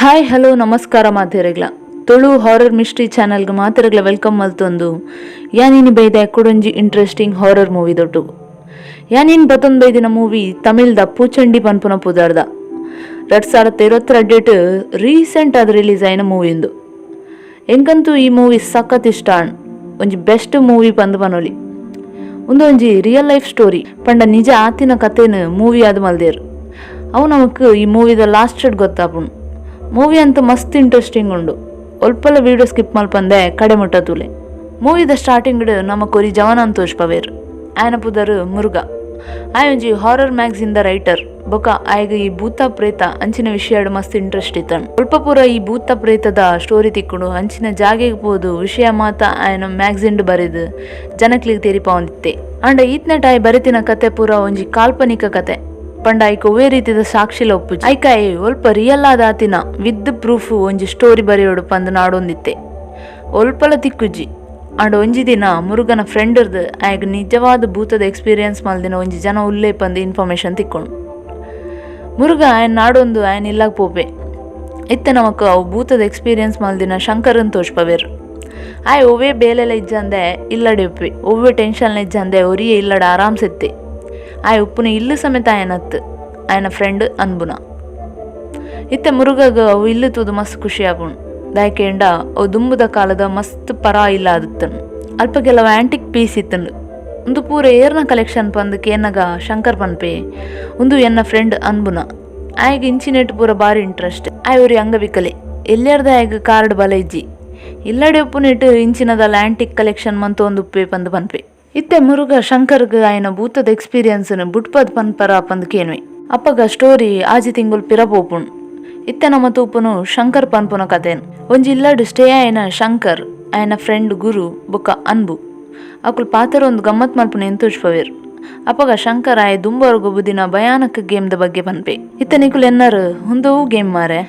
Hi hello ನಮಸ್ಕಾರ ಮಾತಿರಗ್ಲ Tulu horror mystery ಚಾನಲ್ಗೆ ಮಾತಿರಗ್ಲ welcome ಮಲ್ತೊಂದು ಯಾನಿನಿ ಬೈದ ಎಕ್ಕಡೊಂಜಿ ಇಂಟ್ರೆಸ್ಟಿಂಗ್ ಹಾರರ್ ಮೂವಿ ದೊಟ್ಟು ಯಾನಿನ್ ಬತ್ತೊಂದು ಬೈದಿನ ಮೂವಿ ತಮಿಳ್ದ ಪೂಚಂಡಿ ಪನ್ಪುನ ಪುದಾರ್ದ 2022 ರೀಸೆಂಟ್ ಆದ ರಿಲೀಸ್ ಆಯ್ನ ಮೂವಿಂದು ಎಂಕಂತೂ ಈ ಮೂವಿ ಸಖತ್ ಇಷ್ಟ ಒಂಜಿ ಬೆಸ್ಟ್ ಮೂವಿ ಪಂದು ಪನೊಲಿ ಒಂದೊಂಜಿ ರಿಯಲ್ ಲೈಫ್ ಸ್ಟೋರಿ ಪಂಡ ನಿಜ ಆತಿನ ಕಥೆನ ಮೂವಿ ಆದ ಮಲ್ದೇರು ಅವು ನಮಕ್ ಈ ಮೂವಿದ ಲಾಸ್ಟ್ ಗೊತ್ತಾಪುಣು ಮೂವಿ ಅಂತೂ ಮಸ್ತ್ ಇಂಟ್ರೆಸ್ಟಿಂಗ್ ಉಂಡು ಒಲ್ಪಲ ವೀಡಿಯೋ ಸ್ಕಿಪ್ ಮಲ್ಪಂದೆ ಕಡೆ ಮುಟ್ಟ ತೂಲೆ ಮೂವಿದ ಸ್ಟಾರ್ಟಿಂಗ್ ನಮಕ್ ಒರಿ ಜವನ ಅಂತ ತೋಜ್ಪವೇರು ಆಯನ ಪುದರು ಮುರುಗ ಆಯ್ ಒಂಜಿ ಹಾರರ್ ಮ್ಯಾಗ್ಝಿನ್ ದ ರೈಟರ್ ಬೊಕ ಆಯ್ಗ ಈ ಭೂತ ಪ್ರೇತ ಅಂಚಿನ ವಿಷಯ ಮಸ್ತ್ ಇಂಟ್ರೆಸ್ಟ್ ಇತ್ತನು ಸ್ವಲ್ಪ ಪೂರ ಈ ಭೂತ ಪ್ರೇತದ ಸ್ಟೋರಿ ತಿಕ್ಕುಡು ಅಂಚಿನ ಜಾಗೆಗೆ ಪೋದು ವಿಷಯ ಮಾತ ಆಯನ ಮ್ಯಾಗ್ಝಿನ್ ಬರೆದು ಜನಕ್ಲಿಗೆ ತೆರಿಪ ಹೊಂದಿತ್ತೆ ಅಂಡ ಈತ್ನೆಟ್ ಆಯ್ ಬರೆತಿನ ಕತೆ ಪೂರ ಒಂಜಿ ಕಾಲ್ಪನಿಕ ಕತೆ ಪಂಡ ಐಕ ಒವೇ ರೀತಿದ ಸಾಕ್ಷಿಲ ಒಪ್ಪುಜಿ ಐಕ ಒಲ್ಪ ರಿಯಲ್ ಆದ ಆತಿನ ವಿತ್ ಪ್ರೂಫ್ ಒಂಜಿ ಸ್ಟೋರಿ ಬರೆಯೋಡು ಪಂದ್ ನಾಡೊಂದಿತ್ತೆ ಒಲ್ಪಲ ತಿಕ್ಕುಜಿ ಅಂಡ ಒಂಜಿ ದಿನ ಮುರುಗನ ಫ್ರೆಂಡ್ ಇರ್ದು ಆಯ್ಗ ನಿಜವಾದ ಭೂತದ ಎಕ್ಸ್ಪೀರಿಯನ್ಸ್ ಮಲ್ದಿನ ಒಂಜಿ ಜನ ಉಲ್ಲೇ ಪಂದ್ ಇನ್ಫಾರ್ಮೇಶನ್ ತಿಕ್ಕೊಂಡು ಮುರುಗ ಆಯನ್ ನಾಡೊಂದು ಆಯನ್ ಇಲ್ಲಾಗ ಪೋಪೆ ಇತ್ತೆ ನಮಕ್ ಅವು ಭೂತದ ಎಕ್ಸ್ಪೀರಿಯನ್ಸ್ ಮಲ್ದಿನ ಶಂಕರನ್ ತೋಜ್ಪವೇರು ಆಯ್ ಒವೇ ಬೇಲೆಲ್ಲ ಇಜ್ಜಂದೆ ಇಲ್ಲಡೆ ಉಪ್ಪೆ ಒವ್ವೇ ಟೆನ್ಷನ್ ಇಜ್ಜಂದೆ ಒರಿಯೇ ಇಲ್ಲಡ ಆರಾಮ್ಸೆತ್ತೆ ಆಯ್ ಉಪ್ಪುನ ಇಲ್ಲು ಸಮೇತ ಆಯನತ್ತು ಆಯನ ಫ್ರೆಂಡ್ ಅನ್ಬುನ ಇತ್ತೆ ಮುರುಗಗ ಅವು ಇಲ್ಲು ತೂದು ಮಸ್ತ್ ಖುಷಿ ಆಪುಣು ದಾಯ್ಕೆಂಡ ಅವು ದುಂಬುದ ಕಾಲದ ಮಸ್ತ್ ಪರ ಇಲ್ಲ ಆದಿತ್ತನು ಅಲ್ಪ ಕೆಲವು ಆಂಟಿಕ್ ಪೀಸ್ ಇತ್ತನು ಒಂದು ಪೂರ ಏರ್ನ ಕಲೆಕ್ಷನ್ ಪಂದಕ್ಕೆ ಏನಗ ಶಂಕರ್ ಪನ್ಪೆ ಒಂದು ಎನ್ನ ಫ್ರೆಂಡ್ ಅನ್ಬುನ ಆಯ್ಗ ಇಂಚಿನೆಟ್ ಪೂರ ಬಾರಿ ಇಂಟ್ರೆಸ್ಟ್ ಆಯ್ ಒರಿ ಅಂಗವಿಕಲೆ ಎಲ್ಲಾರ್ದ ಆಯ್ಗ ಕಾರ್ಡ್ ಬಲ ಇಜ್ಜಿ ಇಲ್ಲಡೆ ಉಪ್ಪುನಿಟ್ಟು ಇಂಚಿನದಲ್ಲ ಆಂಟಿಕ್ ಕಲೆಕ್ಷನ್ ಮಂತ ಒಂದು ಉಪ್ಪೆ ಪಂದು ಪನ್ಪೆ ಇತ್ತೆ ಮುರುಗ ಶಂಕರ್ಗ ಆಯ್ನ ಭೂತದ ಎಕ್ಸ್ಪೀರಿಯನ್ಸ್ನ ಬುಟ್ಪದ್ ಪನ್ಪರ ಪಂದ್ ಕೇನ್ವೆ ಅಪ್ಪಗ ಸ್ಟೋರಿ ಆಜಿ ತಿಂಗುಲ್ ಪಿರಪೋಪುಣ್ ಇತ್ತೆ ನಮ್ಮ ತೂಪುನು ಶಂಕರ್ ಪನ್ಪುನ ಕಥೆನ್ ಒಂಜಿ ಇಲ್ಲಡು ಸ್ಟೇ ಆಯ್ನ ಶಂಕರ್ ಆಯ್ನ ಫ್ರೆಂಡ್ ಗುರು ಬೊಕ್ಕ ಅನ್ಬು ಅಕುಲ್ ಪಾತರ ಒಂದು ಗಮ್ಮತ್ ಮಲ್ಪುನ ಎಂತೋಜ್ಪವೇರು ಅಪ್ಪಗ ಶಂಕರ್ ಆಯ್ ದುಂಬರ್ಗೊಬ್ಬುದಿನ ಭಯಾನಕ ಗೇಮ್ದ ಬಗ್ಗೆ ಪನ್ಪೆ ಇತ್ತೆ ನಿಕುಲ್ ಎನ್ನರ್ ಹುಂದವು ಗೇಮ್ ಮಾರೆ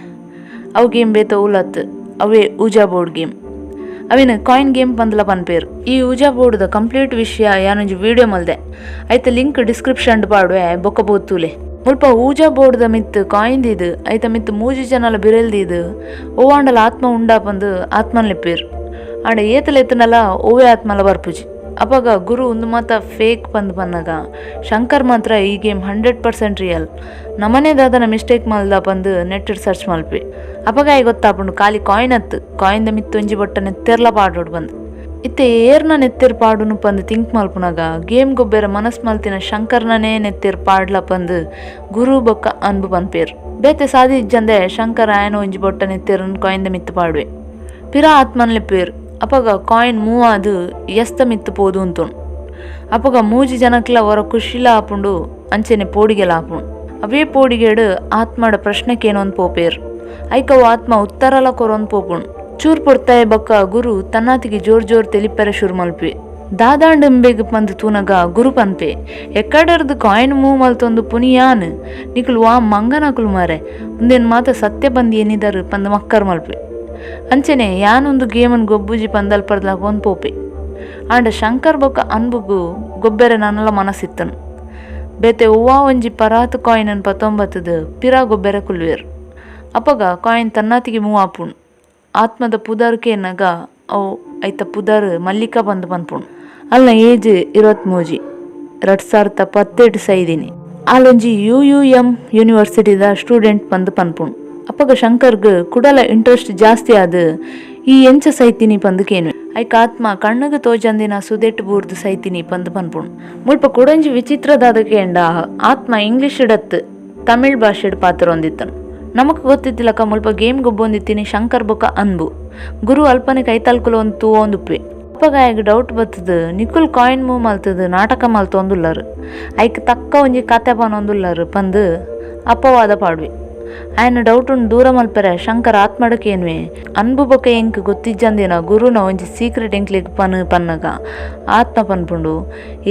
ಅವು ಗೇಮ್ ಬೇತ ಉಲತ್ ಅವೇ ಊಜಾ ಬೋರ್ಡ್ ಗೇಮ್ ಅವಿನ ಕಾಯಿನ್ ಗೇಮ್ ಪಂದ್ಲ ಪನ್ಪೇರು ಈ ಊಜಾ ಬೋರ್ಡ್ದ ಕಂಪ್ಲೀಟ್ ವಿಷಯ ಯಾನೊಂಜಿ ವಿಡಿಯೋ ಮಲ್ದೆ ಐತ ಲಿಂಕ್ ಡಿಸ್ಕ್ರಿಪ್ಷನ್ ಪಾಡುವೆ ಬೊಕ್ಕ ಬೋತೂಲೆ ಮುಲ್ಪ ಊಜಾ ಬೋರ್ಡ್ದ ಮಿತ್ ಕಾಯಿನ್ ಇದು ಐತ ಮಿತ್ ಮೂಜಿ ಜನಲ ಬಿರೆಲ್ದಿದು ಓವಾಂಡಲ ಆತ್ಮ ಉಂಡಾ ಪಂದು ಆತ್ಮನ್ ಲೆಪ್ಪೇರು ಆಂಡ ಏತಲೆತ್ತನಲ ಓವೇ ಆತ್ಮಲ ಬರ್ಪುಜಿ ಅಪಗ ಗುರು ಒಂದು ಮಾತ ಫೇಕ್ ಪಂದ್ ಪನ್ನಗ ಶಂಕರ್ ಮಾತ್ರ ಈ ಗೇಮ್ 100% ರಿಯಲ್ ನಮನೇದಾದನ ಮಿಸ್ಟೇಕ್ ಮಲ್ದ ಪಂದು ನೆಟ್ ಸರ್ಚ್ ಮಲ್ಪೆ ಅಪಗ ಗೊತ್ತಾಪುಂಡು ಖಾಲಿ ಕಾಯಿನ್ ಅತ್ತು ಕಾಯಿನ್ದ ಮಿತ್ತೊಂಜಿ ಬೊಟ್ಟ ನೆತ್ತೆರ್ಲ ಪಾಡೋಡು ಬಂದು ಇತ್ತೆ ಏರ್ನ ನೆತ್ತೆರ್ ಪಾಡುನು ಪಂದು ಥಿಂಕ್ ಮಲ್ಪುನಾಗ ಗೇಮ್ ಗೊಬ್ಬೆರ ಮನಸ್ ಮಲ್ತಿನ ಶಂಕರ್ನೇ ನೆತ್ತೆರ್ ಪಾಡ್ಲ ಪಂದು ಗುರು ಬೊಕ್ಕ ಅನ್ಬು ಪನ್ಪೇರು ಬೇತೆ ಸಾದಿ ಇಜ್ಜಂದೆ ಶಂಕರ್ ಆಯನ ಒಂಜಿ ಬೊಟ್ಟ ನೆತ್ತೆರನ್ ಕಾಯಿನ್ದ ಮಿತ್ತು ಪಾಡುವೆ ಪಿರ ಆತ್ಮನ್ ಲೆಪ್ಪೇರು ಅಪಗ ಕಾಯಿನ್ ಮೂವಾದು ಎಸ್ತ ಮಿತ್ತು ಪೋದು ಅಂತುಂಡು ಅಪಗ ಮೂಜಿ ಜನಕ್ಲ ಹೊರ ಖುಷಿಲ ಆಪುಂಡು ಅಂಚೆನೆ ಪೋಡಿಗೆಲ ಆಪುಂಡು ಅವೇ ಪೋಡಿಗೆಡು ಆತ್ಮಡ ಪ್ರಶ್ನೆಕೇನೊಂದು ಪೋಪೇರು ಐಕವು ಆತ್ಮ ಉತ್ತರಲ ಕೊರೊಂದು ಪೋಪುಂಡು ಚೂರ್ ಪೊರ್ತಾಯ ಬಕ್ಕ ಗುರು ತನ್ನಾತಿಗೆ ಜೋರ್ ಜೋರ್ ತೆಲಿಪೆರ ಶುರು ಮಲ್ಪೆ ದಾದಾಂಡಂಬೆಗ್ ಪಂದು ತೂನಗ ಗುರು ಪನ್ಪೆ ಎಕ್ಕಡರ್ದು ಕಾಯಿನ್ ಮೂವ್ ಮಲ್ತೊಂದು ಪುನಿಯಾನ್ ನಿಕುಲು ವಾ ಮಂಗನಕುಲು ಮಾರೆ ಮುಂದೇನು ಮಾತ ಸತ್ಯ ಬಂದು ಏನಿದಾರು ಪಂದು ಮಕ್ಕರ್ ಮಲ್ಪೆ ಅಂಚೆನೆ ಯಾನೊಂದು ಗೇಮನ್ ಗೊಬ್ಬುಜಿ ಪಂದಲ್ ಪರ್ದ್ಲಾಗ ಒಂದು ಪೋಪೆ ಆಂಡ ಶಂಕರ್ ಬೊಕ್ಕ ಅನ್ಬುಗು ಗೊಬ್ಬೆರೆ ನನ್ನಲ ಮನಸ್ಸಿತ್ತನು ಬೇತೆ ಹೂವಾ ಒಂಜಿ ಪರಾತು ಕಾಯಿನ್ ಪತ್ತೊಂಬತ್ತದು ಪಿರಾ ಗೊಬ್ಬೆರೆ ಕುಲ್ವೇರು ಅಪಗ ಕಾಯಿನ್ ತನ್ನಾತಿಗೆ ಮೂವ್ ಆಪುಣು ಆತ್ಮದ ಪುದರ್ಕೆ ನಗ ಅವು ಐತ ಪುದರ್ ಮಲ್ಲಿಕಾ ಬಂದು ಪನ್ಪುಣು ಅಲ್ನ ಏಜ್ 23 2017 ಸೈದಿನಿ ಅಲ್ಲೊಂಜಿ UUM ಯೂನಿವರ್ಸಿಟಿದ ಸ್ಟೂಡೆಂಟ್ ಬಂದು ಪನ್ಪುಣು ಅಪ್ಪಗ ಶಂಕರ್ಗ್ ಕುಡಲ ಇಂಟ್ರೆಸ್ಟ್ ಜಾಸ್ತಿ ಆದ ಈ ಎಂಚ ಸೈತಿನಿ ಪಂದು ಕೇನು ಐಕ ಆತ್ಮ ಕಣ್ಣಗ ತೋಜಂದಿನ ಸುದೆಟ್ ಬೂರ್ದು ಸೈತಿನಿ ಪಂದು ಪನ್ಪುಣು ಮುಲ್ಪ ಕುಡಂಜಿ ವಿಚಿತ್ರದಾದ ಕೇಂಡ ಆತ್ಮ ಇಂಗ್ಲಿಷ್ ಇಡತ್ ತಮಿಳ್ ಭಾಷೆಡ್ ಪಾತ್ರ ಹೊಂದಿತ್ತನು ನಮಕ್ ಗೊತ್ತಿತ್ತಿಲಕ ಮುಲ್ಪ ಗೇಮ್ ಗೊಬ್ಬೊಂದಿತ್ತೀನಿ ಶಂಕರ್ ಬೊಕ್ಕ ಅನ್ಬು ಗುರು ಅಲ್ಪನೆ ಕೈತಲ್ಕುಲು ಒಂದು ತೂ ಒಂದುಪ್ಪೆ ಅಪ್ಪಗ ಆಯ್ಗ ಡೌಟ್ ಬತ್ತದ ನಿಕುಲ್ ಕಾಯಿನ್ ಮೂವ್ ಮಲ್ತದ ನಾಟಕ ಮಲ್ತೊಂದುಲ್ಲರು ಐಕ್ ತಕ್ಕ ಒಂಜಿ ಕತೆ ಪನೊಂದುಲ್ಲರು ಪಂದು ಅಪ್ಪವಾದ ಪಾಡ್ವೆ ಆಯ್ನ ಡೌಟ್ ಉಂಡು ದೂರ ಮಲ್ಪೆರೆ ಶಂಕರ್ ಆತ್ಮಡಕ್ಕೆ ಏನ್ವೆ ಅನ್ಬು ಬೊಕ್ಕ ಎಂಕ್ ಗೊತ್ತಿಜ್ಜಂದಿನ ಗುರುನ ಒಂಜಿ ಸೀಕ್ರೆಟ್ ಎಂಕ್ಲಿಗೆ ಪನ್ನಗ ಆತ್ಮ ಪನ್ಪುಂಡು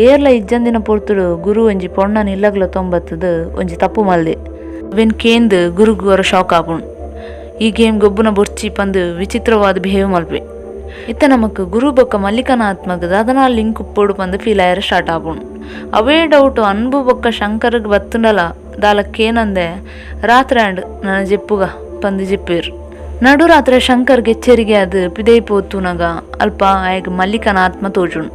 ಏರ್ಲ ಇಜ್ಜಂದಿನ ಪೊರ್ತುಡು ಗುರು ಒಂಜಿ ಪೊಣ್ಣನ ಇಲ್ಲಗ್ಲ ತೊಂಬತ್ತದು ಒಂಜಿ ತಪ್ಪು ಮಲ್ದೆ ಅವೆನ್ ಕೇಂದ್ ಗುರುಗ್ ಹೊರ ಶಾಕ್ ಆಪುಂಡು ಈ ಗೇಮ್ ಗೊಬ್ಬುನ ಬೊರ್ಚಿ ಪಂದು ವಿಚಿತ್ರವಾದ ಬಿಹೇವ್ ಮಲ್ಪೆ ಇತ್ತ ನಮಕ್ ಗುರು ಬೊಕ್ಕ ಮಲ್ಲಿಕನ ಆತ್ಮಗ್ ದಾದನ ಲಿಂಕ್ ಉಪ್ಪೋಡು ಪಂದು ಫೀಲ್ ಆಯರ ಸ್ಟಾರ್ಟ್ ಆಪುಂಡು ಅವೇ ಡೌಟ್ ಅನ್ಬು ಬೊಕ್ಕ ಶಂಕರ್ಗ್ ಬತ್ತುಂಡಲ ದಾಲಕ್ಕೇನಂದೆ ರಾತ್ರಿ ಅಂಡ್ ನನ್ನ ಜೆಪ್ಪುಗ ಪಂದು ಜಿಪ್ಪೇರು. ನಡು ರಾತ್ರಿ ಶಂಕರ್ಗೆ ಎಚ್ಚರಿಗೆ ಅದು ಪಿದೈ ಪೋತುನಾಗ ಅಲ್ಪ ಆಯ್ಗ ಮಲ್ಲಿಕನ ಆತ್ಮ ತೋಜುಣು.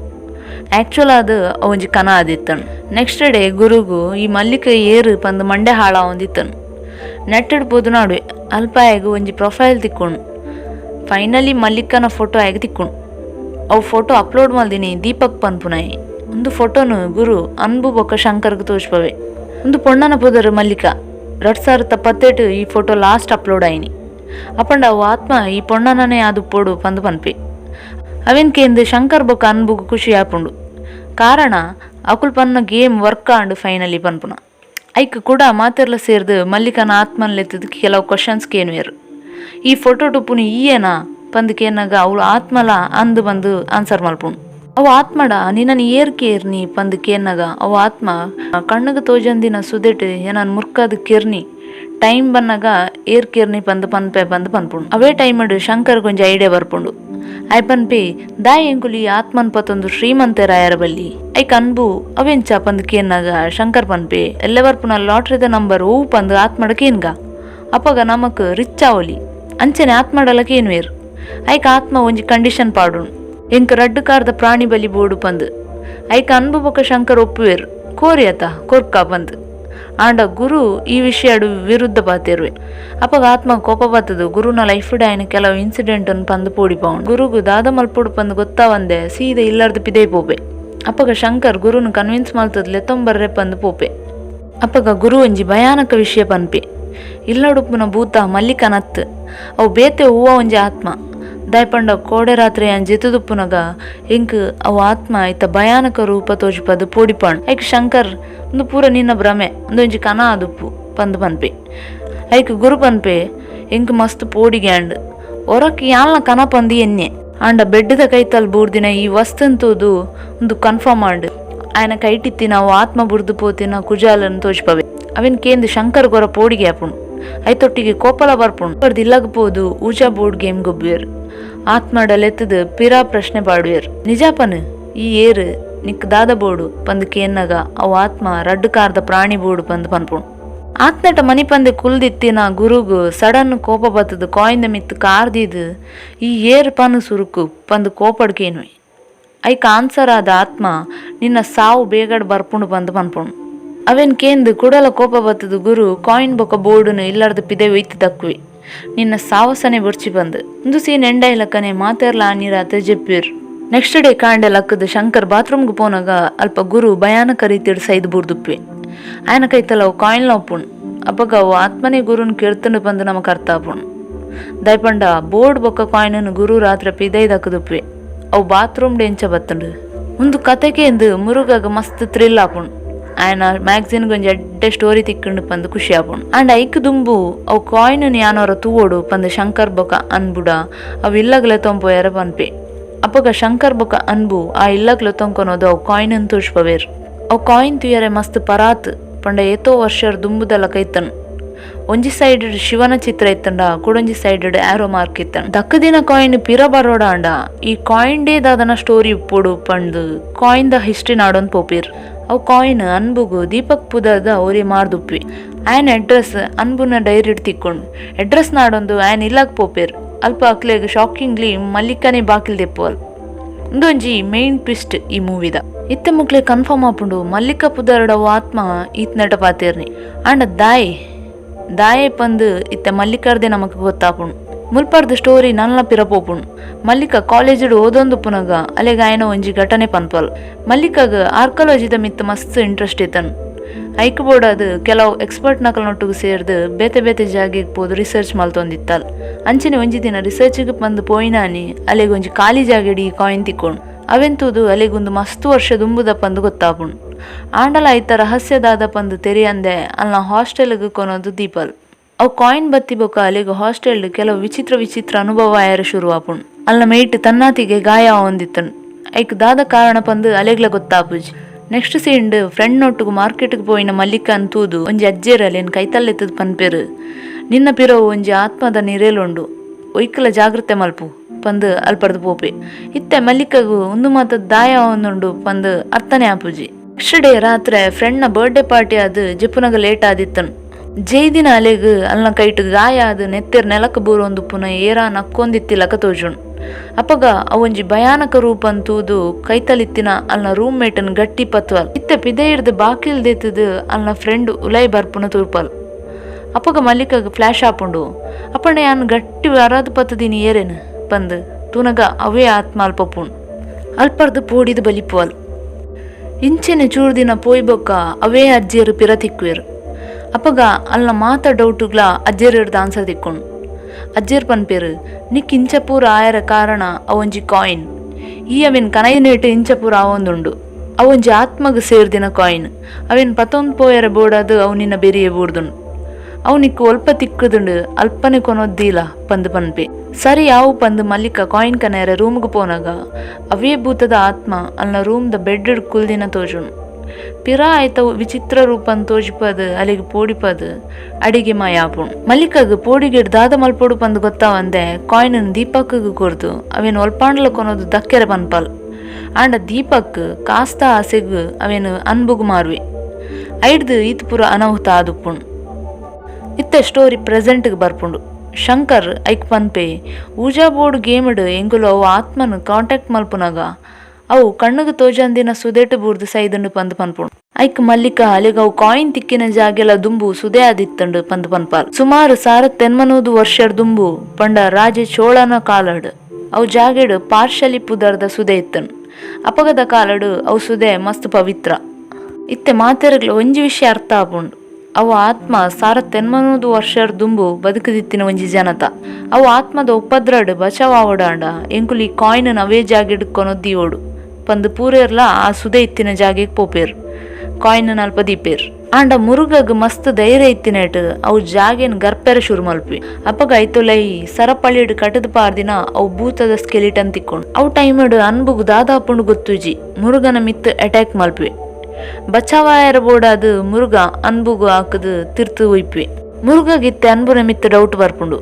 ಆ್ಯಕ್ಚುಲ್ ಅದು ಅವಂಜಿ ಕನ ಆದಿತ್ತನು. ನೆಕ್ಸ್ಟ್ ಡೇ ಗುರುಗು ಈ ಮಲ್ಲಿಕ ಏರು ಪಂದು ಮಂಡೆ ಹಾಳ ಒಂದಿತ್ತನು. ನೆಟ್ಟಡ್ ಪೋದು ನಾಡುವೆ ಅಲ್ಪ ಆಯ್ಗ ಒಂಜಿ ಪ್ರೊಫೈಲ್ ತಿಕ್ಕೊಂಡು ಫೈನಲಿ ಮಲ್ಲಿಕನ ಫೋಟೋ ಆಯ್ಗ ತಿಕ್ಕೊಂಡು ಅವು ಫೋಟೋ ಅಪ್ಲೋಡ್ ಮಲ್ದಿನಿ ದೀಪಕ್ ಪನ್ಪುನಾಯಿ. ಒಂದು ಫೋಟೋನು ಗುರು ಅನ್ಬು ಬೊಕ್ಕ ಶಂಕರ್ಗೆ ತೋಚ್ಪವೆ. ಒಂದು ಪೊಣ್ಣನ ಪೋದರು ಮಲ್ಲಿಕ 2018 ಈ ಫೋಟೋ ಲಾಸ್ಟ್ ಅಪ್ಲೋಡ್ ಆಯ್ನಿ. ಅಪ್ಪಂಡ ಅವು ಆತ್ಮ ಈ ಪೊಣ್ಣನೇ ಅದು ಪೋಡು ಪಂದು ಪನ್ಪೆ. ಅವೆನ್ಕೇಂದು ಶಂಕರ್ ಬೊಕ್ಕ ಅನ್ಬುಗು ಖುಷಿ ಆಪುಂಡು. ಕಾರಣ ಅಕುಲ್ ಪನ್ನ ಗೇಮ್ ವರ್ಕ್ ಆಂಡು ಫೈನಲಿ ಪನ್ಪುನ. ಐಕ್ ಕೂಡ ಮಾತೆರ್ಲ ಸೇರ್ದು ಮಲ್ಲಿಕನ ಆತ್ಮನ್ಲೆತ್ತದ ಕೆಲವು ಕ್ವಶನ್ಸ್ ಕೇನುವೇರು. ಈ ಫೋಟೋ ಟುಪ್ಪುನಿ ಈಯೇನಾ ಪಂದು ಕೇನಾಗ ಅವಳು ಆತ್ಮಲ ಅಂದು ಬಂದು ಆನ್ಸರ್ ಮಲ್ಪುಂಡು. ಅವು ಆತ್ಮಡ ನಿನ್ನ ಏರ್ಕೇರ್ನಿ ಪಂದು ಕೇನಾಗ ಅವು ಆತ್ಮ ಕಣ್ಣಗ ತೋಜಂದಿನ ಸುದೆಟ್ ಏನನ್ ಮುರ್ಕದ ಕೇರ್ನಿ ಟೈಮ್ ಬನ್ನಾಗ ಏರ್ಕೇರ್ನಿ ಪಂದು ಪನ್ಪೆ ಪಂದು ಪನ್ಪುಂಡು. ಅವೇ ಟೈಮಡು ಶಂಕರ್ ಗೊಂಜಿ ಐಡಿಯಾ ಬರ್ಪುಂಡು. ಐ ಪನ್ಪೆ ದಾಯ್ ಎಂಕುಲಿ ಆತ್ಮನ್ ಪತ್ತೊಂದು ಶ್ರೀಮಂತೆ ರಾಯರ ಬಲ್ಲಿ ಐಕ್ ಅನ್ಬು ಅವೆಂಚ ಪಂದು ಕೇನಾಗ ಶಂಕರ್ ಪನ್ಪೆ ಎಲ್ಲೆ ಬರ್ಪುನ ಲಾಟ್ರಿದ ನಂಬರ್ ಓ ಪಂದು ಆತ್ಮಡ ಕೇನ್ಗ ಅಪ್ಪಗ ನಮಕ್ ರಿಚ್ ಆವಲಿ ಅಂಚನೆ ಆತ್ಮಡಲ ಕೇನ್ವೇರು. ಐಕ ಆತ್ಮ ಒಂಜಿ ಕಂಡೀಷನ್ ಪಾಡುಂಡು ಎಂಕ್ ರಡ್ಡು ಕಾರ್ದ ಪ್ರಾಣಿ ಬಲಿ ಬೋಡು ಪಂದು. ಐಕ ಅನ್ಬು ಬೊಕ್ಕ ಶಂಕರ್ ಒಪ್ಪುವೇರು ಕೋರಿಯತ ಕೊರ್ಕ ಪಂದು. ಆಂಡ ಗುರು ಈ ವಿಷಯಡು ವಿರುದ್ಧ ಪಾತೇರುವೆ. ಅಪ್ಪಗ ಆತ್ಮ ಕೋಪ ಬತ್ತದು ಗುರುನ ಲೈಫ್ಡ್ ಆಯ್ನ ಕೆಲವು ಇನ್ಸಿಡೆಂಟ್ ಅನ್ನು ಪಂದು ಪೋಡಿಪವನು. ಗುರುಗು ದಾದ ಮಲ್ಪೋಡು ಪಂದು ಗೊತ್ತಾವಂದೆ ಸೀದಾ ಇಲ್ಲಾರ್ದು ಪಿದೇ ಪೋಪೆ. ಅಪ್ಪಗ ಶಂಕರ್ ಗುರುನು ಕನ್ವಿನ್ಸ್ ಮಲ್ತದ ಲೆತ್ತೊಂಬರ್ರೆ ಪಂದು ಪೋಪೆ. ಅಪ್ಪಗ ಗುರು ಒಂಜಿ ಭಯಾನಕ ವಿಷಯ ಪನ್ಪೆ. ಇಲ್ಲಡುಪ್ಪುನ ಭೂತ ಮಲ್ಲಿಕನತ್ ಅವು ಬೇತೆ ಹೂವ ಒಂಜಿ ಆತ್ಮ ದಾಯ್ಪಂಡ ಕೋಡೆ ರಾತ್ರಿ ಜೆತುದುಪ್ಪುನಗ ಎಂಕ್ ಅವು ಆತ್ಮ ಇತ್ತ ಭಯಾನಕ ರೂಪ ತೋಜಿಪದು ಪೋಡಿಪಾಂಡ್. ಐಕ್ ಶಂಕರ್ ಒಂದು ಪೂರ ನಿನ್ನ ಭ್ರಮೆ ಒಂದೊಂಜಿ ಕನ ಆದುಪ್ಪು ಪಂದು ಪನ್ಪೆ. ಐಕ್ ಗುರು ಪನ್ಪೆ ಎಂಕ್ ಮಸ್ತ್ ಪೋಡಿಗ್ಯಾಂಡ್ ಹೊರಕ್ಕೆ ಯಾಲ್ನ ಕನ ಪಂದಿ ಎನ್ನೆ ಆಂಡ ಬೆಡ್ಡದ ಕೈತಲ್ ಬೂರ್ದಿನ ಈ ವಸ್ತಂತುದು ಒಂದು ಕನ್ಫರ್ಮ್ ಆಂಡ್ ಆಯ್ನ ಕೈಟಿತ್ತಿ ನಾವು ಆತ್ಮ ಬುರ್ದು ಪೋತಿನ ಕುಜಾಲನ್ನು ತೋಜ್ಪವೆ. ಅವೆನ್ ಕೇಂದು ಶಂಕರ್ ಗೊರ ಪೋಡಿಗೆ ಆಪುಂಡು. ಐತೊಟ್ಟಿಗೆ ಕೋಪಲ ಬರ್ಪುಂಡು. ಬರ್ದು ಇಲ್ಲಗಪೋದು ಊಜಾ ಬೋರ್ಡ್ ಗೇಮ್ ಗೊಬ್ಬುವೇರು. ಆತ್ಮಡಲೆತ್ತದು ಪಿರಾ ಪ್ರಶ್ನೆ ಪಾಡುವೇರು. ನಿಜಾಪನು ಈ ಏರು ನಿಕ್ ದಾದ ಬೋಡು ಪಂದು ಕೇನ್ನಾಗ ಅವು ಆತ್ಮ ರಡ್ಡು ಕಾರ್ದ ಪ್ರಾಣಿ ಬೋಡು ಪಂದು ಪನ್ಪುಂಡು. ಆತ್ನಟ ಮನಿ ಪಂದೆ ಕುಲ್ದಿತ್ತಿನ ಗುರುಗು ಸಡನ್ ಕೋಪ ಬತ್ತದು ಕಾಯಿಂದ ಮಿತ್ತು ಕಾರ್ದಿದು ಈ ಏರು ಪನು ಸುರುಕು ಪಂದು ಕೋಪಡ್ಕೇನುವೆ. ಐಕ ಆನ್ಸರ್ ಆದ ಆತ್ಮ ನಿನ್ನ ಸಾವು ಬೇಗಡ್ ಬರ್ಪುಂಡು ಪಂದು ಪನ್ಪುಂಡು. ಅವೆನ್ ಕೇಂದು ಕುಡಲ ಕೋಪ ಬತ್ತದು ಗುರು ಕಾಯಿನ್ ಬೊಕ್ಕ ಬೋರ್ಡುನು ಇಲ್ಲಾರ್ದು ಪಿದೆ ಒಯ್ತು ದಕ್ಕುವೆ ನಿನ್ನ ಸಾವಸನೆ ಬುರ್ಚಿ ಬಂದು ಒಂದು ಸೀನ್ ಎಂಡೈ ಲಕ್ಕನೆ ಮಾತೆರ್ಲ ಆನಿರಾತ ಜೆಪ್ಪಿರು. ನೆಕ್ಸ್ಟ್ ಡೇ ಕಾಂಡೆ ಲಕ್ಕದು ಶಂಕರ್ ಬಾತ್ರೂಮ್ಗೆ ಪೋನಾಗ ಅಲ್ಪ ಗುರು ಭಯಾನಕ ರೀತಿಯಡು ಸೈದು ಬುರ್ದುಪ್ಪೆ. ಆಯ್ನ ಕೈತಲ್ಲ ಅವು ಕಾಯಿನ್ಲ ಒಪ್ಪುಣು. ಅಪ್ಪಗ ಅವು ಆತ್ಮನೇ ಗುರುನ್ ಕೆರ್ತನು ಬಂದು ನಮಕ್ ಅರ್ಥ ಆಪುಣು. ದಯಪಂಡ ಬೋರ್ಡ್ ಬೊಕ್ಕ ಕಾಯಿನನ್ನು ಗುರು ರಾತ್ರಿ ಪಿದೈ ದಕ್ಕದುಪ್ಪೆ. ಅವು ಬಾತ್ರೂಮ್ ಎಂಚ ಬತ್ತಂಡು ಒಂದು ಕತೆಗೆ ಎಂದು ಮುರುಗಾಗ ಮಸ್ತ್ ಥ್ರಿಲ್ ಆಪುಣು. ఆయన ಮ್ಯಾಗ್ಝಿನ್ ಗೊಂಜಿ ಎಡ್ಡೆ ಸ್ಟೋರಿ ತಿಕ್ಕಂಡು ಪಂದು ಖುಷಿ ಆಪುಂಡು. ಅಂಡ್ ಐಕ್ ದುಂಬು ಅವು ಕಾಯಿನ್ ಯಾನವರ ತೂವೋಡು ಪಂದು ಶಂಕರ್ ಬೊಕ ಅನ್ಬುಡ ಅವು ಇಲ್ಲಗ್ಲೆ ತೊಂಪೋಯರ ಪನ್ಪೆ. ಅಪ್ಪಗ ಶಂಕರ್ ಬೊಕ ಅನ್ಬು ಆ ಇಲ್ಲಗ್ಲೆ ತೊಂಕೊನೋದು ಅವು ಕಾಯಿನ್ ಅನ್ನು ತೋಚ್ಪವೇರು. ಅವು ಕಾಯಿನ್ ತುಯರೆ ಮಸ್ತ್ ಪರಾತ್ ಪಂಡ ಏತೋ ವರ್ಷರ ದುಂಬುದಲ್ಲ ಕೈತನು. ಒಂಜಿ ಸೈಡ್ ಶಿವನ ಚಿತ್ರ ಇತ್ತಂಡ ಕುಡೊಂಜಿ ಸೈಡ್ ಆರೋ ಮಾರ್ಕ್ ಇತ್ತಂಡ. ದಕ್ಕದಿನ ಕಾಯಿನ್ ಪಿರ ಬರೋಡ ಅಂಡ ಈ ಕಾಯಿನ್ ಡೇ ದಾದನ ಸ್ಟೋರಿ ಉಪ್ಪೋಡು ಪಂಡು ಕಾಯಿನ್ ದ ಹಿಸ್ಟ್ರಿ ನಾಡೊಂದು ಪೋಪಿರ್. ಅವು ಕಾಯಿನ್ ಅನ್ಬುಗು ದೀಪಕ್ ಪುದದ ಓರಿ ಮಾರ್ದುಪ್ಪಿ. ಆಯ್ನ ಅಡ್ರೆಸ್ ಅನ್ಬುನ ಡೈರಿ ತಿಕ್ಕೊಂಡು ಅಡ್ರೆಸ್ ನಾಡೊಂದು ಆಯ್ನ ಇಲ್ಲಾಗ ಪೋಪೇರು. ಅಲ್ಪ ಅಕ್ಲೆಗ್ ಶಾಕಿಂಗ್ಲಿ ಮಲ್ಲಿಕನೇ ಬಾಕಿಲ್ ದೆಪ್ಪುವಲ್. ಒಂದೊಂಜಿ ಮೇನ್ ಟ್ವಿಸ್ಟ್ ಈ ಮೂವಿದ ಇತ್ತೆ ಮುಕ್ಲೆ ಕನ್ಫರ್ಮ್ ಆಪುಂಡು ಮಲ್ಲಿಕ ಪುದರಡವು ಆತ್ಮ ಈತ್ ನಟ ಪಾತೇರ್ನಿ. ಆಂಡ ದಾಯೆ ಪಂದು ಇತ್ತೆ ಮಲ್ಲಿಕರ್ದೆ ನಮಕ್ ಗೊತ್ತಾಪುಂಡು. ಮುಲ್ಪರ್ದ ಸ್ಟೋರಿ ನಲ್ಲ ಪಿರಪೋಪುಣು. ಮಲ್ಲಿಕ ಕಾಲೇಜ್ ಓದೊಂದು ಪುನಗ ಅಲೆಗ ಆಯ್ನ ಒಂಜಿ ಘಟನೆ ಪನ್ಪಲ್. ಮಲ್ಲಿಕಾಗ ಆರ್ಕಾಲಜಿದ ಮಿತ್ತ ಮಸ್ತ್ ಇಂಟ್ರೆಸ್ಟ್ ಇತ್ತನು. ಐಕ್ ಬೋರ್ಡ್ ಅದು ಕೆಲವು ಎಕ್ಸ್ಪರ್ಟ್ ನಕಲ್ನೊಟ್ಟಿಗೆ ಸೇರ್ದು ಬೇತೆ ಬೇತೆ ಜಾಗಿಗೆ ಪೋದು ರಿಸರ್ಚ್ ಮಲ್ತೊಂದಿತ್ತಲ್. ಅಂಚನೆ ಒಂಜಿ ದಿನ ರಿಸರ್ಚ್ಗೆ ಬಂದು ಪೋಯಿನಾನಿ ಅಲೆಗ ಒಂಜಿ ಖಾಲಿ ಜಾಗೆಡಿ ಕಾಯಿನ್ ತಿಕ್ಕೊಂಡು ಅವೆಂತುದು ಅಲೆಗೊಂದು ಮಸ್ತ್ ವರ್ಷ ದುಂಬುದ ಪಂದು ಗೊತ್ತಾಪುಣು. ಆಂಡಲ ಐತ ರಹಸ್ಯದಾದ ಪಂದು ತೆರಿಯಂದೆ ಅಲ್ನ ಹಾಸ್ಟೆಲ್ಗೆ ಕೊನೋದು ದೀಪಲ್. ಅವು ಕಾಯಿನ್ ಬತ್ತಿ ಬೊಕ ಅಲೆಗ ಹಾಸ್ಟೆಲ್ ಕೆಲವು ವಿಚಿತ್ರ ಅನುಭವ ಆಯರ ಶುರು ಆಪುಣು. ಅಲ್ನ ಮೇಯ್ಟ್ ತನ್ನಾತಿಗೆ ಗಾಯ ಹೊಂದಿತ್ತನು. ಐಕ್ ದಾದ ಕಾರಣ ಪಂದು ಅಲೆಗ್ಲ ಗೊತ್ತಾಪುಜಿ. ನೆಕ್ಸ್ಟ್ ಸೀಂಡ್ ಫ್ರೆಂಡ್ ನೊಟ್ಟಿಗೆ ಮಾರ್ಕೆಟ್ಗೆ ಪೋಯಿನ ಮಲ್ಲಿಕ ಅಂತೂದು ಒಂಜಿ ಅಜ್ಜೇರಲ್ಲೇನು ಕೈತಲ್ಲೆತ್ತದ ಪನ್ಪೇರು ನಿನ್ನ ಪಿರವು ಒಂಜಿ ಆತ್ಮದ ನಿರೇಲುಂಡು ಒಯ್ಕಲ ಜಾಗ್ರತೆ ಮಲ್ಪು ಪಂದು ಅಲ್ಪರ್ದು ಪೋಪೆ. ಇತ್ತೆ ಮಲ್ಲಿಕಗು ಒಂದು ಮಾತದ ದಾಯ ಒಂದುಂಡು ಪಂದು ಅರ್ಥನೆ ಆಪುಜಿ. ನೆಕ್ಸ್ಟ್ ಡೇ ರಾತ್ರಿ ಫ್ರೆಂಡ್ನ ಬರ್ಡೇ ಪಾರ್ಟಿ ಅದು ಜಿಪ್ಪುನಾಗ ಲೇಟ್ ಆದಿತ್ತನು. ಜೈದಿನ ಅಲೆಗ್ ಅಲ್ನ ಕೈಟ್ ಗಾಯ ಆದ್ ನೆತ್ತೆರ್ ನೆಲಕ್ ಬೂರೊಂದು ಪುನಃ ಏರ ನಕ್ಕೊಂದಿತ್ತಿಲಕ ತೋಜುಂಡು. ಅಪಗ ಅವೊಂಜಿ ಭಯಾನಕ ರೂಪ ಅಂತೂದು ಕೈತಲಿತ್ತಿನ ಅಲ್ನ ರೂಮ್ ಮೇಟನ್ ಗಟ್ಟಿ ಪತ್ವಲ್. ಇತ್ತೆ ಪಿದೆ ಹಿಡ್ದು ಬಾಕಿಲ್ ದೆತ್ತದು ಅಲ್ನ ಫ್ರೆಂಡ್ ಉಲೈ ಬರ್ಪುನ ತೂರ್ಪಲ್. ಅಪಗ ಮಲ್ಲಿಕಗ್ ಫ್ಲಾಶ್ ಆಪುಂಡು ಅಪ್ಪಣ್ಣ ಯಾನ್ ಗಟ್ಟಿ ವರಾದು ಪತ್ತದಿನಿ ಏರೇನು ಪಂದ್ ತೂನಗ ಅವೇ ಆತ್ಮ ಅಲ್ಪಪುಣ್ ಅಲ್ಪರ್ದು ಪೋಡಿದು ಬಲಿಪುವಲ್. ಇಂಚಿನ ಚೂರು ದಿನ ಪೋಯ್ ಬೊಕ್ಕ ಅವೇ ಅಜ್ಜಿಯರು ಪಿರ ತಿಕ್ಕುವೆರು. ಅಪಗ ಅಲ್ನ ಮಾತ ಡೌಟುಗ್ಲ ಅಜ್ಜಿಯರು ಹಿಡ್ದು ಆನ್ಸರ್ ತಿಕ್ಕೊಂಡು ಅಜ್ಜಿಯರ್ ಪನ್ಪೇರು ನಿಕ್ ಇಂಚಪೂರ ಆಯರ ಕಾರಣ ಅವೊಂಜಿ ಕಾಯಿನ್ ಈ ಅವಿನ್ ಕನೈನೇಟು ಇಂಚಪೂರ ಅವೊಂದುಂಡು ಅವೊಂಜಿ ಆತ್ಮಗ್ ಸೇರ್ದಿನ ಕಾಯಿನ್ ಅವಿನ್ ಪತೊಂದು ಪೋಯರ ಬೋಡಾದು ಅವನಿನ ಬೆರಿಯ ಬೂರ್ದುಂಡು ಅವನಿಕ್ ಒಲ್ಪ ತಿಕ್ಕುದುಂಡು ಅಲ್ಪನೆ ಕೊನೊದ್ದೀಲ ಪಂದು ಪನ್ಪೆ ಸರಿ ಯಾವು ಪಂದು ಮಲ್ಲಿಕ ಕಾಯಿನ್ ಕನೇರ ರೂಮ್ಗೆ ಪೋನಾಗ ಅವೇ ಭೂತದ ಆತ್ಮ ಅಲ್ನ ರೂಮ್ದ ಬೆಡ್ ಕುಲ್ದಿನ ತೋಜುಂಡು ಪಿರ ಆಯ್ತ ವಿಚಿತ್ರ ರೂಪನ್ ತೋಜಿಪದು ಅಲ್ಲಿಗೆ ಪೋಡಿಪದು ಅಡಿಗೆ ಮಾಯಾಪುಣ್ ಮಲ್ಲಿಕಗ್ ಪೋಡಿಗಿಡ್ ದಾದ ಮಲ್ಪೋಡು ಪಂದು ಗೊತ್ತಾವಂದೆ ಕಾಯಿನ್ ದೀಪಕ್ಗೆ ಕೊರ್ದು ಅವೇನು ಒಲ್ಪಾಂಡ್ಲ ಕೊನೋದು ದಕ್ಕೆರೆ ಪನ್ಪಲ್ ಆಂಡ ದೀಪಕ್ ಕಾಸ್ತ ಆಸೆಗ್ ಅವೇನು ಅನ್ಬುಗ್ ಮಾರ್ವಿ ಐಡ್ದು ಈತ್ ಪುರ ಅನಾಹುತ ಆದುಪ್ಪುಣ್. ಇತ್ತೆ ಸ್ಟೋರಿ ಪ್ರೆಸೆಂಟ್ಗೆ ಬರ್ಪುಂಡು. ಶಂಕರ್ ಐಕ್ ಪನ್ಪೆ ಊಜಾ ಬೋರ್ಡ್ ಗೇಮ್ಡ್ ಎಂಗುಲು ಅವು ಆತ್ಮನ್ ಕಾಂಟ್ಯಾಕ್ಟ್ ಮಲ್ಪುನಾಗ ಅವು ಕಣ್ಣುಗೆ ತೋಜಂದಿನ ಸುದೇಟು ಬೂರ್ದು ಸೈದುಂಡು ಪಂದು ಪನ್ಪುಂಡು. ಐಕ್ ಮಲ್ಲಿಕ ಅಲೆಗ್ ಅವು ಕಾಯಿನ್ ತಿಕ್ಕಿನ ಜಾಗೆಲ ದುಂಬು ಸುದೆ ಆದಿತ್ತಂಡು ಪಂದು ಪನ್ಪಾಲ್. ಸುಮಾರು 1800 ವರ್ಷದ ದುಂಬು ಪಂಡ ರಾಜೆ ಚೋಳನ ಕಾಲಡ್ ಅವು ಜಾಗೆಡ್ ಪಾರ್ಶಲಿ ಪುದರ್ದ ಸುದೆ ಇತ್ತನು. ಅಪಗದ ಕಾಲಡು ಅವು ಸುದೆ ಮಸ್ತ್ ಪವಿತ್ರ. ಇತ್ತೆ ಮಾತೆರಗ್ಲ ಒಂಜಿ ವಿಷಯ ಅರ್ಥ ಆಪುಂಡು. ಅವು ಆತ್ಮ 1800 ವರ್ಷದ ದುಂಬು ಬದುಕದಿತ್ತಿನ ಒಂಜಿ ಜನತ ಅವು ಆತ್ಮದ ಉಪದ್ರಡ್ ಬಚಾವಾವಡಾಂಡ ಎಂಕುಲಿ ಕಾಯಿನ್ ಅವೇ ಜಾಗೆಡ್ ಕೊನೊದ್ದಿಯೋಡು ಪಂದು ಪೂರೇರ್ಲ ಆ ಸುದೆ ಇತ್ತಿನ ಜಾಗೆಗ್ ಪೋಪೇರ್ ಕಾಯಿನ್ ಅಲ್ಪ ದೀಪೇರ್ ಆಂಡ ಮುರುಗಗ್ ಮಸ್ತ್ ಧೈರ್ಯ ಇತ್ತಿನೇಟ್ ಅವು ಜಾಗೆನ್ ಗರ್ಪೆರ ಶುರು ಮಲ್ಪಿ. ಅಪಗ ಐತುಲೈ ಸರಪಳಿಡ್ ಕಟದ್ ಪಾರ್ದಿನ ಅವು ಭೂತದ ಸ್ಕೆಲಿಟನ್ ತಿಕ್ಕೊಂಡು ಅವು ಟೈಮಡ್ ಅನ್ಬುಗ್ ದಾದಾಪುಂಡು ಗೊತ್ತುಜಿ ಮುರುಗನ ಮಿತ್ ಅಟ್ಯಾಕ್ ಮಲ್ಪಿ. ಬಚಾವಾಯರ ಬೋಡಾದು ಮುರುಗ ಅನ್ಬುಗು ಹಾಕದು ತಿರ್ತು ಒಯ್ಪಿ. ಮುರುಗಗಿತ್ತೆ ಅನ್ಬುನ ಮಿತ್ ಡೌಟ್ ಬರ್ಪುಂಡು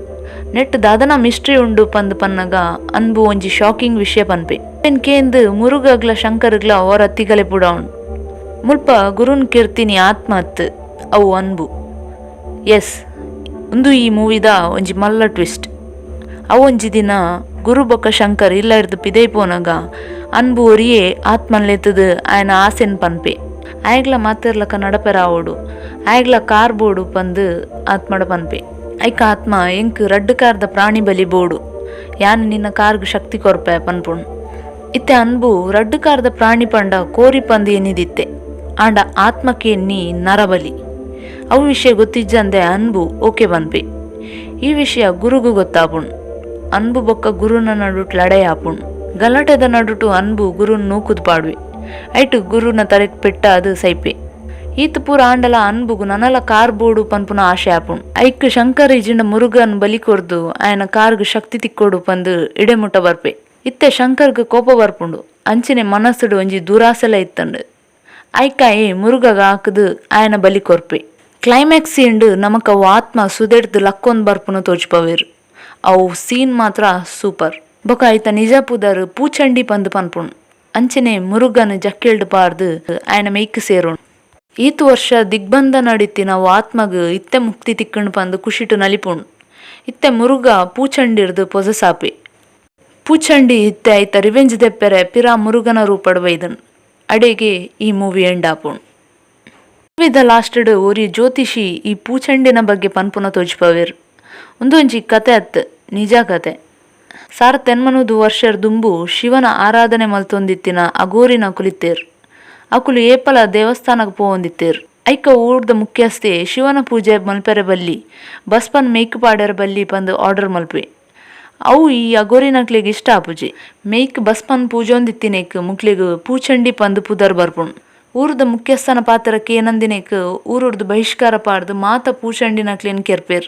ನೆಟ್ ದಾದನ ಮಿಸ್ಟ್ರಿ ಉಂಡು ಪಂದು ಪನ್ನಗ ಅನ್ಬು ಒಂಜಿ ಶಾಕಿಂಗ್ ವಿಷಯ ಪನ್ಪೆ ಕೇಂದು ಮುರುಗಗ್ಲ ಶಂಕರ್ಗ್ಲ ಅವರ ತಿಗಲೆ ಪುಡಾಣ್ ಮುಲ್ಪ ಗುರುನ್ ಕೀರ್ತಿನಿ ಆತ್ಮ ಹತ್ ಅವು ಅನ್ಬು. ಎಸ್ ಒಂದು ಈ ಮೂವಿದ ಒಂಜಿ ಮಲ್ಲ ಟ್ವಿಸ್ಟ್. ಅವೊಂಜಿ ದಿನ ಗುರು ಬೊಕ್ಕ ಶಂಕರ್ ಇಲ್ಲ ಇರ್ದು ಪಿದೈ ಪೋನಾಗ ಅನ್ಬು ಒರಿಯೇ ಆತ್ಮನ್ಲೆತ್ತದು ಆಯನ ಆಸೆನ್ ಪನ್ಪೆ ಆಯ್ಗ್ಲ ಮಾತಿರ್ಲಕ ನಡಪೆರ ಆವೋಡು ಆಯ್ಗ್ಲ ಕಾರ್ ಬೋಡು ಪಂದು ಆತ್ಮಡ ಪನ್ಪೆ. ಐಕ ಆತ್ಮ ಎಂಕ್ ರಡ್ಡು ಕಾರ್ದ ಪ್ರಾಣಿ ಬಲಿ ಬೋಡು ಯಾನ್ ನಿನ್ನ ಕಾರ್ಗ್ ಶಕ್ತಿ ಕೊರ್ಪೆ ಪನ್ಪುಣ್. ಇತ್ತೆ ಅನ್ಬು ರಡ್ಡು ಕಾರ್ದ ಪ್ರಾಣಿ ಪಂಡ ಕೋರಿ ಪಂದು ಎನ್ನಿದಿತ್ತೆ ಆಂಡ ಆತ್ಮಕ್ಕೆ ಎನ್ನಿ ನರಬಲಿ. ಅವು ವಿಷಯ ಗೊತ್ತಿಜ್ಜಂದೆ ಅನ್ಬು ಓಕೆ ಪನ್ಪೆ. ಈ ವಿಷಯ ಗುರುಗೂ ಗೊತ್ತಾಪುಣ್. ಅನ್ಬು ಬೊಕ್ಕ ಗುರುನ ನಡುಟ್ ಲಡೆ ಆಪುಣ್. ಗಲಾಟೆದ ನಡುಟು ಅನ್ಬು ಗುರುನ್ ನೂಕುದ್ ಪಾಡ್ವಿ ಐಟು ಗುರುನ ತರೆಕ್ ಪೆಟ್ಟ ಅದು ಸೈಪೆ. ಈತ್ ಪೂರ ಆಂಡಲ ಅನ್ಬುಗು ನನಲ ಕಾರ್ ಬೋಡು ಪನ್ಪುನ ಆಶೆ ಆಪುಣ್. ಐಕ್ ಶಂಕರ್ ಇಜಿಂಡ ಮುರುಗನ್ ಬಲಿ ಕೊರ್ದು ಆಯನ ಕಾರ್ಗ್ ಶಕ್ತಿ ತಿಕ್ಕೋಡು ಪಂದು ಇಡೆಮುಟ್ಟ ಬರ್ಪೆ. ಇತ್ತೆ ಶಂಕರ್ಗ್ ಕೋಪ ಬರ್ಪುಂಡು ಅಂಚಿನೆ ಮನಸ್ಸುಡು ಒಂಜಿ ದುರಾಸೆಲ ಇತ್ತಂಡು ಐಕಾಯಿ ಮುರುಗಗ ಹಾಕದು ಆಯನ ಬಲಿ ಕೊರ್ಪೆ. ಕ್ಲೈಮ್ಯಾಕ್ಸ್ ಸೀಂಡು ನಮಕ್ ಅವು ಆತ್ಮ ಸುದೆಡ್ದು ಲಕ್ಕೊಂದ್ ಬರ್ಪುನ ತೋಜ್ಪವೇರು. ಅವು ಸೀನ್ ಮಾತ್ರ ಸೂಪರ್. ಬೊಕ ಐತ ನಿಜಾಪುದರ್ ಪೂಚಂಡಿ ಪಂದು ಪನ್ಪುಣ್ ಅಂಚನೆ ಮುರುಗನ್ ಜಕ್ಕೆಲ್ಡ್ ಪಾರ್ದು ಆಯನ ಮೇಯ್ಕ್ ಸೇರೋಣ್. ಈತು ವರ್ಷ ದಿಗ್ಬಂಧ ನಡಿತ್ತಿನ ಅವು ಆತ್ಮಗ್ ಇತ್ತೆ ಮುಕ್ತಿ ತಿಕ್ಕಂಡು ಪಂದು ಖುಷಿಟು ನಲಿಪುಣ್. ಇತ್ತೆ ಮುರುಗ ಪೂಚಂಡಿರ್ದು ಪೊಸಸಾಪೆ. ಪೂಚಂಡಿ ಇತ್ತೆ ಐತ ರಿವೆಂಜ್ ದೆಪ್ಪೆರೆ ಪಿರಾ ಮುರುಗನ ರೂಪಡ್ ಬೈದನ್. ಅಡೆಗೆ ಈ ಮೂವಿ ಎಂಡ್ ಆಪುಣ್. ಮೂವಿದ ಲಾಸ್ಟಡ್ ಒರಿ ಜ್ಯೋತಿಷಿ ಈ ಪೂಚಂಡಿನ ಬಗ್ಗೆ ಪನ್ಪುನ ತೋಜ್ಪವೇರು. ಒಂದೊಂಜಿ ಕತೆ ಅತ್ ನಿಜ ಕತೆ. 1800 ವರ್ಷದ ದುಂಬು ಶಿವನ ಆರಾಧನೆ ಮಲ್ತೊಂದಿತ್ತಿನ ಅಗೋರಿನ ಕುಲಿತೇರು. ಅಕುಲು ಏಪಲ ದೇವಸ್ಥಾನಕ್ಕೆ ಪೋವಂದಿತ್ತೇರು. ಐಕ ಊರ್ದ ಮುಖ್ಯಸ್ಥೆ ಶಿವನ ಪೂಜೆ ಮಲ್ಪೆರೆ ಬಲ್ಲಿ ಬಸ್ಪನ್ ಮೇಯ್ಕ್ ಪಾಡ್ಯರ ಬಲ್ಲಿ ಪಂದು ಆರ್ಡರ್ ಮಲ್ಪೆ. ಅವು ಈ ಅಗೋರಿನಕ್ಲಿಗೆ ಇಷ್ಟ ಆಪುಜಿ. ಮೇಯ್ಕ್ ಬಸ್ಪನ್ ಪೂಜೊಂದಿತ್ತಿನೇಕ್ ಮುಕ್ಲಿಗ್ ಪೂಚಂಡಿ ಪಂದು ಪುದರ್ ಬರ್ಪುಣ್. ಊರ್ದ ಮುಖ್ಯಸ್ಥನ ಪಾತ್ರಕ್ಕೆ ಏನಂದಿನೇಕ್ ಊರುಡ್ದು ಬಹಿಷ್ಕಾರ ಪಾಡ್ದು ಮಾತ ಪೂಚಂಡಿನಕ್ಲೇನ್ ಕೆರ್ಪೇರ್.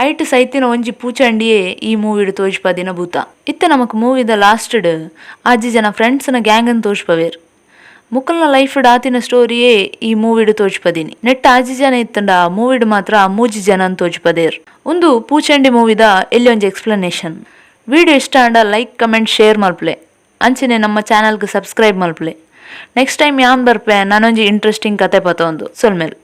ಐಟ್ ಸೈತಿನ ಒಂಜಿ ಪೂಚಂಡಿಯೇ ಈ ಮೂವಿಡ್ ತೋಜ್ಪದಿನ ಭೂತ. ಇತ್ತೆ ನಮಕ್ ಮೂವಿದ ಲಾಸ್ಟಡ್ ಆಜಿ ಜನ ಫ್ರೆಂಡ್ಸ್ನ ಗ್ಯಾಂಗನ್ ತೋಜ್ಪವೇರ್. ಮುಕಲ್ನ ಲೈಫ್ಡ್ ಆತಿನ ಸ್ಟೋರಿಯೇ ಈ ಮೂವಿಡ್ ತೋಜ್ಪದಿನಿ. ನೆಟ್ ಆಜಿ ಜನ ಇತ್ತಂಡ ಮೂವಿಡ್ ಮಾತ್ರ ಮೂಜಿ ಜನನ್ ತೋಜ್ಪದೇರ್. ಒಂದು ಪೂಚಂಡಿ ಮೂವಿದ ಎಲ್ಲಿ ಒಂಜಿ ಎಕ್ಸ್ಪ್ಲನೇಷನ್. ವಿಡಿಯೋ ಇಷ್ಟ ಅಂಡ ಲೈಕ್ ಕಮೆಂಟ್ ಶೇರ್ ಮಲ್ಪಲೆ ಅಂಚಿನೆ ನಮ್ಮ ಚಾನಲ್ಗೆ ಸಬ್ಸ್ಕ್ರೈಬ್ ಮಲ್ಪಲೆ. ನೆಕ್ಸ್ಟ್ ಟೈಮ್ ಯಾನ್ ಬರ್ಪೆ ನಾನೊಂಜಿ ಇಂಟ್ರೆಸ್ಟಿಂಗ್ ಕತೆ ಪತೊಂದು ಸೊಲ್ಮೇಲ್.